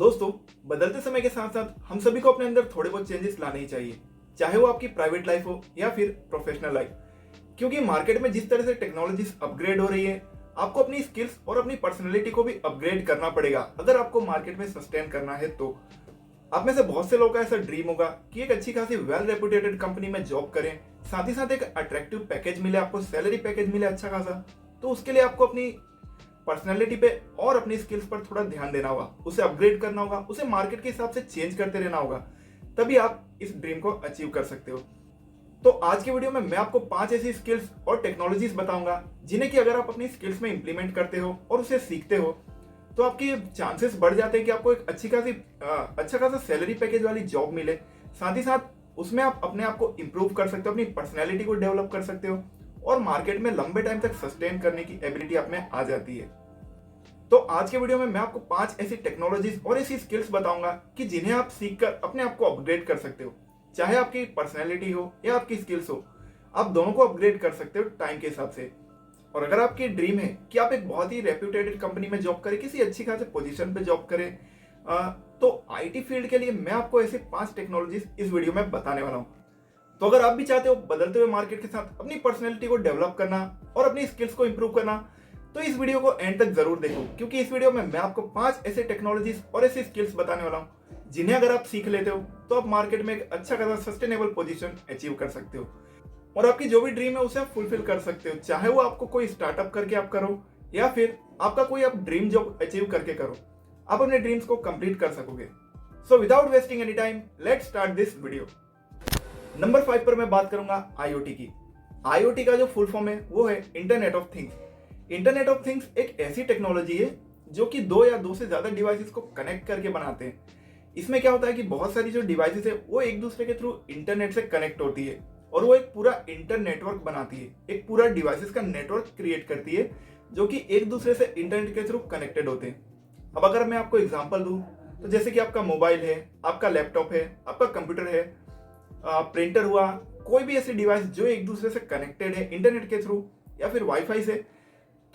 दोस्तों, बदलते समय के साथ साथ हम सभी को अपने अंदर थोड़े बहुत चेंजेस लाने ही चाहिए, चाहे वो आपकी प्राइवेट लाइफ हो या फिर प्रोफेशनल लाइफ। क्योंकि मार्केट में जिस तरह से टेक्नोलॉजीज अपग्रेड हो रही है, आपको अपनी स्किल्स और अपनी पर्सनैलिटी को भी अपग्रेड करना पड़ेगा अगर आपको मार्केट में सस्टेन करना है तो। आप में से बहुत से लोगों का ऐसा ड्रीम होगा कि एक अच्छी खासी वेल रेपुटेटेड कंपनी में जॉब करें, साथ ही साथ एक अट्रैक्टिव पैकेज मिले, आपको सैलरी पैकेज मिले अच्छा खासा। तो उसके लिए आपको अपनी पर्सनैलिटी पे और अपनी स्किल्स पर थोड़ा ध्यान देना होगा, उसे अपग्रेड करना होगा, उसे मार्केट के हिसाब से चेंज करते रहना होगा, तभी आप इस ड्रीम को अचीव कर सकते हो। तो आज की वीडियो में मैं आपको 5 ऐसी स्किल्स और टेक्नोलॉजीज बताऊंगा जिन्हें कि अगर आप अपनी स्किल्स में इंप्लीमेंट करते हो और उसे सीखते हो तो आपके चांसेस बढ़ जाते हैं कि आपको एक अच्छा खासा सैलरी पैकेज वाली जॉब मिले। साथ ही साथ उसमें आप अपने आप को इम्प्रूव कर सकते हो, अपनी पर्सनैलिटी को डेवलप कर सकते हो और मार्केट में लंबे टाइम तक सस्टेन करने की एबिलिटी आप में आ जाती है। तो आज के वीडियो में मैं आपको 5 ऐसी टेक्नोलॉजीज और ऐसी स्किल्स बताऊंगा कि जिन्हें आप सीखकर अपने आप को अपग्रेड कर सकते हो। चाहे आपकी पर्सनैलिटी हो या आपकी स्किल्स हो, आप दोनों को अपग्रेड कर सकते हो टाइम के हिसाब से। और अगर आपकी ड्रीम है कि आप एक बहुत ही रेप्यूटेटेड कंपनी में जॉब करें, किसी अच्छी खासी पोजीशन पे जॉब करें, तो आईटी फील्ड के लिए मैं आपको ऐसे 5 टेक्नोलॉजीज इस वीडियो में बताने वाला हूँ। तो अगर आप भी चाहते हो बदलते हुए मार्केट के साथ अपनी पर्सनैलिटी को डेवलप करना और अपनी स्किल्स को इंप्रूव करना, तो इस वीडियो को एंड तक जरूर देखो, क्योंकि इस वीडियो में मैं आपको 5 ऐसे टेक्नोलॉजीज और ऐसी स्किल्स बताने वाला हूँ जिन्हें अगर आप सीख लेते हो तो आप मार्केट में एक अच्छा खासा सस्टेनेबल पोजीशन अचीव कर सकते हो और आपकी जो भी ड्रीम है उसे आप फुलफिल कर सकते हो, चाहे वो आपको कोई स्टार्टअप करके आप करो या फिर आपका कोई आप ड्रीम जॉब अचीव करके करो, आप अपने ड्रीम्स को कंप्लीट कर सकोगे। So without wasting any time, let's start this video. Number 5 पर मैं बात करूंगा आईओटी की। आईओटी का जो फुल फॉर्म है वो है internet of things. Internet of things एक ऐसी टेक्नोलॉजी है जो कि 2 या 2 से ज्यादा डिवाइसेस को कनेक्ट करके बनाते हैं। इसमें क्या होता है कि बहुत सारी जो डिवाइसेस है वो एक दूसरे के थ्रू इंटरनेट से कनेक्ट होती है और वो एक पूरा इंटरनेटवर्क बनाती है, एक पूरा डिवाइसेस का नेटवर्क क्रिएट करती है जो कि एक दूसरे से इंटरनेट के थ्रू कनेक्टेड होते हैं। अब अगर मैं आपको एग्जांपल दूं तो जैसे कि आपका मोबाइल है, आपका लैपटॉप है, आपका कंप्यूटर है, प्रिंटर हुआ, कोई भी ऐसी डिवाइस जो एक दूसरे से कनेक्टेड है इंटरनेट के थ्रू या फिर वाईफाई से,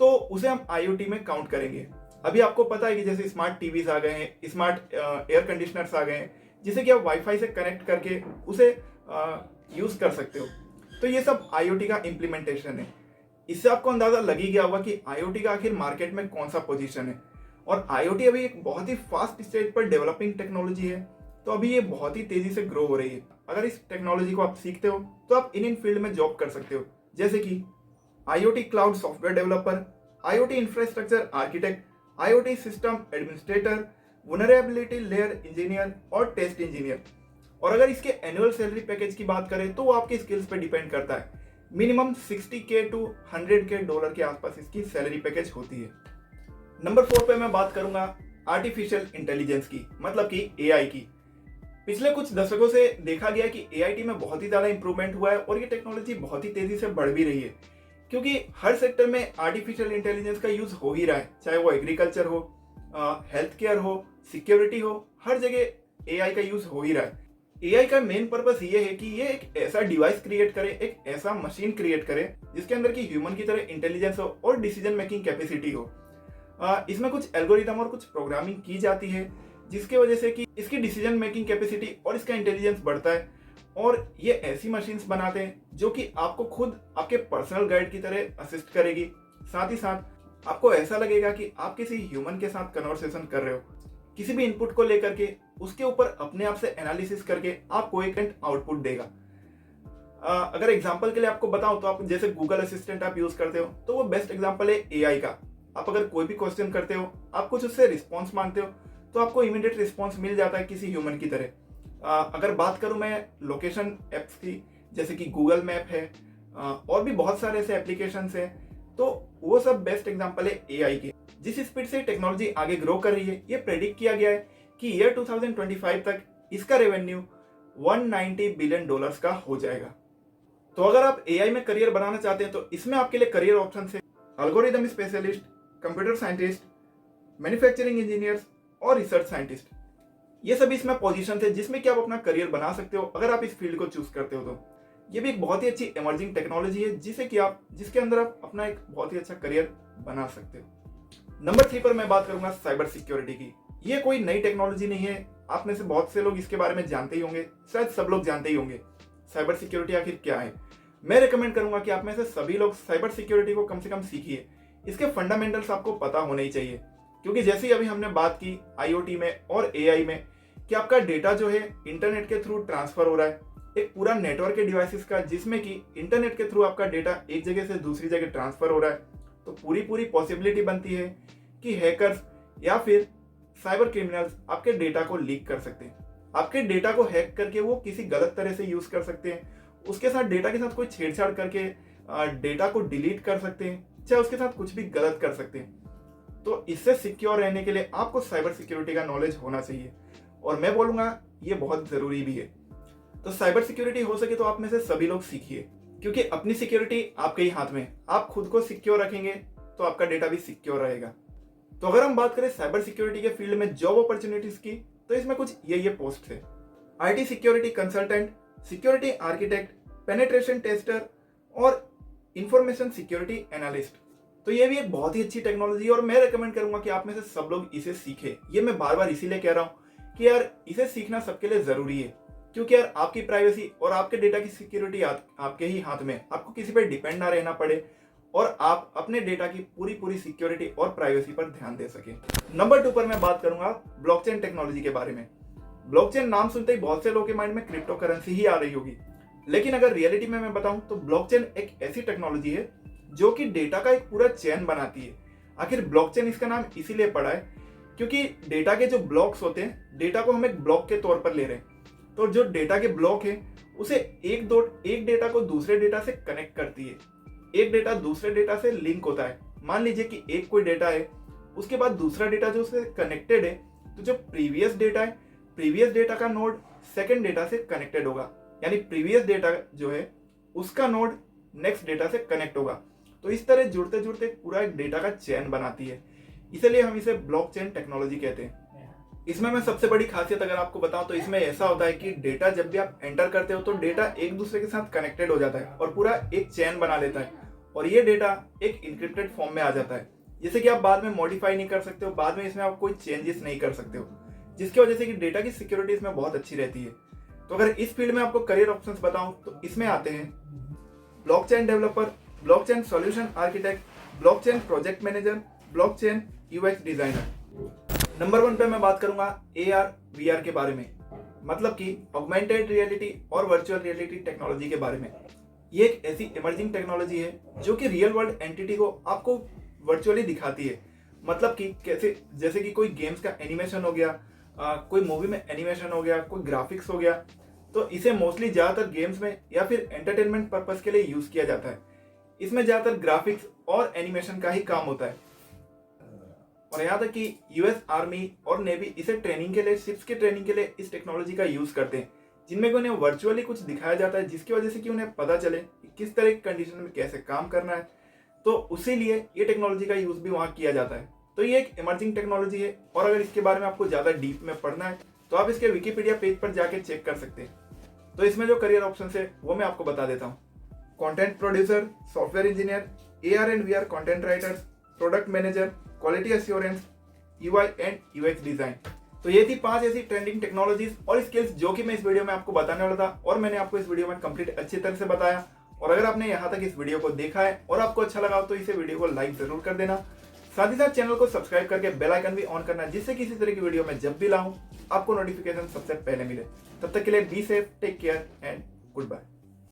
तो उसे हम आईओटी में काउंट करेंगे। अभी आपको पता है कि जैसे स्मार्ट टीवीज आ गए हैं, स्मार्ट एयर कंडीशनर्स आ गए हैं, जिसे कि आप वाईफाई से कनेक्ट करके उसे यूज कर सकते हो। तो ये सब आईओटी का इम्प्लीमेंटेशन है। इससे आपको अंदाजा लग ही गया होगा कि आईओटी का आखिर मार्केट में कौन सा पोजीशन है। और आईओटी अभी एक बहुत ही फास्ट स्टेज पर डेवलपिंग टेक्नोलॉजी है, तो अभी ये बहुत ही तेजी से ग्रो हो रही है। अगर इस टेक्नोलॉजी को आप सीखते हो तो आप इन फील्ड में जॉब कर सकते हो, जैसे कि IoT cloud software developer, IoT infrastructure architect, IoT system administrator, vulnerability layer engineer और टेस्ट इंजीनियर। और अगर इसके एनुअल सैलरी पैकेज की बात करें तो वो आपकी स्किल्स पे डिपेंड करता है। Minimum 60K to 100K dollar के आसपास इसकी सैलरी पैकेज होती है। नंबर 4 पे मैं बात करूंगा आर्टिफिशियल इंटेलिजेंस की, मतलब कि एआई की। पिछले कुछ दशकों से देखा गया कि एआईटी में बहुत ही ज्यादा इंप्रूवमेंट हुआ है और ये टेक्नोलॉजी बहुत ही तेजी से बढ़ भी रही है, क्योंकि हर सेक्टर में आर्टिफिशियल इंटेलिजेंस का यूज हो ही रहा है, चाहे वो एग्रीकल्चर हो, हेल्थ केयर हो, सिक्योरिटी हो, हर जगह एआई का यूज हो ही रहा है। एआई का मेन पर्पस ये है कि ये एक ऐसा डिवाइस क्रिएट करे, एक ऐसा मशीन क्रिएट करे जिसके अंदर की ह्यूमन की तरह इंटेलिजेंस हो और डिसीजन मेकिंग कैपेसिटी हो। इसमें कुछ एल्गोरिथम और कुछ प्रोग्रामिंग की जाती है जिसके वजह से कि इसकी डिसीजन मेकिंग कैपेसिटी और इसका इंटेलिजेंस बढ़ता है और ये ऐसी मशीन्स बनाते हैं जो कि आपको खुद आपके पर्सनल गाइड की तरह असिस्ट करेगी। साथ ही साथ आपको ऐसा लगेगा कि आप किसी ह्यूमन के साथ कन्वर्सेशन कर रहे हो, किसी भी इनपुट को लेकर के उसके ऊपर अपने आप से एनालिसिस करके आपको एक आउटपुट देगा। अगर एग्जांपल के लिए आपको बताऊं तो आप जैसे गूगल असिस्टेंट आप यूज करते हो, तो वो बेस्ट एग्जांपल है एआई का। आप अगर कोई भी क्वेश्चन करते हो, आप कुछ उससे रिस्पॉन्स मांगते हो, तो आपको इमीडिएट रिस्पॉन्स मिल जाता है किसी ह्यूमन की तरह। अगर बात करूं मैं लोकेशन एप्स की, जैसे कि गूगल मैप है, और भी बहुत सारे ऐसे एप्लीकेशंस हैं, तो वो सब बेस्ट एग्जांपल है एआई के। जिस स्पीड से टेक्नोलॉजी आगे ग्रो कर रही है, ये प्रेडिक्ट किया गया है कि ईयर 2025 तक इसका रेवेन्यू 190 बिलियन डॉलर्स का हो जाएगा। तो अगर आप एआई में करियर बनाना चाहते हैं तो इसमें आपके लिए करियर ऑप्शन है algorithm specialist, computer scientist, manufacturing engineers और रिसर्च साइंटिस्ट। ये सभी इसमें पोजीशन है जिसमें कि आप अपना करियर बना सकते हो अगर आप इस फील्ड को चूज करते हो। तो ये भी एक बहुत ही अच्छी इमर्जिंग टेक्नोलॉजी है जिसके अंदर आप अपना एक बहुत ही अच्छा करियर बना सकते हो। नंबर 3 पर मैं बात करूंगा साइबर सिक्योरिटी की। ये कोई नई टेक्नोलॉजी नहीं है, आप में से बहुत से लोग इसके बारे में जानते ही होंगे, शायद सब लोग जानते ही होंगे। साइबर सिक्योरिटी आखिर क्या है? मैं रिकमेंड करूंगा कि आप में से सभी लोग साइबर सिक्योरिटी को कम से कम सीखिए। इसके फंडामेंटल्स आपको पता होने ही चाहिए, क्योंकि जैसे ही अभी हमने बात की IoT में और AI में कि आपका डेटा जो है इंटरनेट के थ्रू ट्रांसफर हो रहा है, एक पूरा नेटवर्क के डिवाइसेस का, जिसमें कि इंटरनेट के थ्रू आपका डेटा एक जगह से दूसरी जगह ट्रांसफर हो रहा है, तो पूरी पॉसिबिलिटी बनती है कि हैकर्स या फिर साइबर क्रिमिनल्स आपके डेटा को लीक कर सकते हैं। आपके डेटा को हैक करके वो किसी गलत तरह से यूज कर सकते हैं, उसके साथ डेटा के साथ कोई छेड़छाड़ करके डेटा को डिलीट कर सकते हैं, चाहे उसके साथ कुछ भी गलत कर सकते हैं। तो इससे सिक्योर रहने के लिए आपको साइबर सिक्योरिटी का नॉलेज होना चाहिए, और मैं बोलूंगा ये बहुत जरूरी भी है। तो साइबर सिक्योरिटी हो सके तो आप में से सभी लोग सीखिए, क्योंकि अपनी सिक्योरिटी आपके ही हाथ में है। आप खुद को सिक्योर रखेंगे तो आपका डेटा भी सिक्योर रहेगा। तो अगर हम बात करें साइबर सिक्योरिटी के फील्ड में जॉब अपॉर्चुनिटीज की, तो इसमें कुछ ये पोस्ट है: IT security consultant, security architect, penetration tester और इंफॉर्मेशन सिक्योरिटी एनालिस्ट। तो ये भी एक बहुत ही अच्छी टेक्नोलॉजी है, और मैं रेकमेंड करूंगा कि आप में से सब लोग इसे सीखें। ये मैं बार बार इसीलिए कह रहा हूँ कि यार इसे सीखना सबके लिए जरूरी है, क्योंकि यार आपकी प्राइवेसी और आपके डेटा की सिक्योरिटी आपके ही हाथ में। आपको किसी पर डिपेंड ना रहना पड़े और आप अपने डेटा की पूरी सिक्योरिटी और प्राइवेसी पर ध्यान दे सके। नंबर 2 पर मैं बात करूंगा ब्लॉकचेन टेक्नोलॉजी के बारे में। ब्लॉकचेन नाम सुनते ही बहुत से लोगों के माइंड में क्रिप्टो करेंसी ही आ रही होगी, लेकिन अगर रियलिटी में मैं बताऊं तो ब्लॉकचेन एक ऐसी टेक्नोलॉजी है जो कि डेटा का एक पूरा चेन बनाती है। आखिर ब्लॉकचेन इसका नाम इसीलिए पड़ा है क्योंकि डेटा के जो ब्लॉक्स होते हैं, डेटा को हम एक ब्लॉक के तौर पर ले रहे हैं, तो जो डेटा के ब्लॉक है उसे एक डेटा को दूसरे डेटा से कनेक्ट करती है। एक डेटा दूसरे डेटा से लिंक होता है। मान लीजिए कि एक कोई डेटा है, उसके बाद दूसरा डेटा जो उससे कनेक्टेड है, तो जो प्रीवियस डेटा है, प्रीवियस डेटा का नोड सेकंड डेटा से कनेक्टेड होगा, यानी प्रीवियस डेटा जो है उसका नोड नेक्स्ट डेटा से कनेक्ट होगा। तो इस तरह जुड़ते जुड़ते पूरा एक डेटा का चेन बनाती है, इसलिए हम इसे ब्लॉकचेन टेक्नोलॉजी कहते हैं। इसमें मैं सबसे बड़ी खासियत अगर आपको बताऊं तो इसमें ऐसा होता है कि डेटा जब भी आप एंटर करते हो तो डेटा एक दूसरे के साथ कनेक्टेड हो जाता है और पूरा एक चेन बना लेता है, और ये डेटा एक इंक्रिप्टेड फॉर्म में आ जाता है, जिसे कि आप बाद में मॉडिफाई नहीं कर सकते हो, बाद में इसमें आप कोई चेंजेस नहीं कर सकते हो, जिसकी वजह से कि डेटा की सिक्योरिटी इसमें बहुत अच्छी रहती है। तो अगर इस फील्ड में आपको करियर ऑप्शंस बताऊं तो इसमें आते हैं blockchain developer, blockchain solution architect, blockchain project manager, blockchain UX designer. Number 1 पे मैं बात करूंगा AR VR के बारे में, मतलब कि ऑगमेंटेड रियलिटी और वर्चुअल रियलिटी टेक्नोलॉजी के बारे में। ये एक ऐसी इमर्जिंग टेक्नोलॉजी है जो कि रियल वर्ल्ड एंटिटी को आपको वर्चुअली दिखाती है। मतलब कि कैसे, जैसे कि कोई गेम्स का एनिमेशन हो गया, कोई मूवी में एनिमेशन हो गया, कोई ग्राफिक्स हो गया, तो इसे मोस्टली ज्यादातर गेम्स में या फिर एंटरटेनमेंट पर्पस के लिए यूज किया जाता है। इसमें ज्यादातर ग्राफिक्स और एनिमेशन का ही काम होता है, और यहाँ तक कि US आर्मी और नेवी इसे ट्रेनिंग के लिए, शिप्स के ट्रेनिंग के लिए इस टेक्नोलॉजी का यूज करते हैं, जिनमें उन्हें वर्चुअली कुछ दिखाया जाता है, जिसकी वजह से कि उन्हें पता चले कि किस तरह की कंडीशन में कैसे काम करना है। तो उसी लिए ये टेक्नोलॉजी का यूज भी वहाँ किया जाता है। तो ये एक इमर्जिंग टेक्नोलॉजी है, और अगर इसके बारे में आपको ज्यादा डीप में पढ़ना है तो आप इसके विकिपीडिया पेज पर जाके चेक कर सकते हैं। तो इसमें जो करियर ऑप्शन है वो मैं आपको बता देता हूँ: content producer, software engineer, AR and VR content writers, product manager, quality assurance, UI and UX design. तो ये थी 5 ऐसी ट्रेंडिंग टेक्नोलॉजीज और स्किल्स जो कि मैं इस वीडियो में आपको बताने वाला था, और मैंने आपको इस वीडियो में कंप्लीट अच्छी तरह से बताया। और अगर आपने यहाँ तक इस वीडियो को देखा है और आपको अच्छा लगा तो इसे वीडियो को लाइक जरूर कर देना, साथ ही साथ चैनल को सब्सक्राइब करके बेल आइकन भी ऑन करना, जिससे किसी तरह की वीडियो में जब भी लाऊं आपको नोटिफिकेशन सबसे पहले मिले। तब तक के लिए be safe, take care and good bye.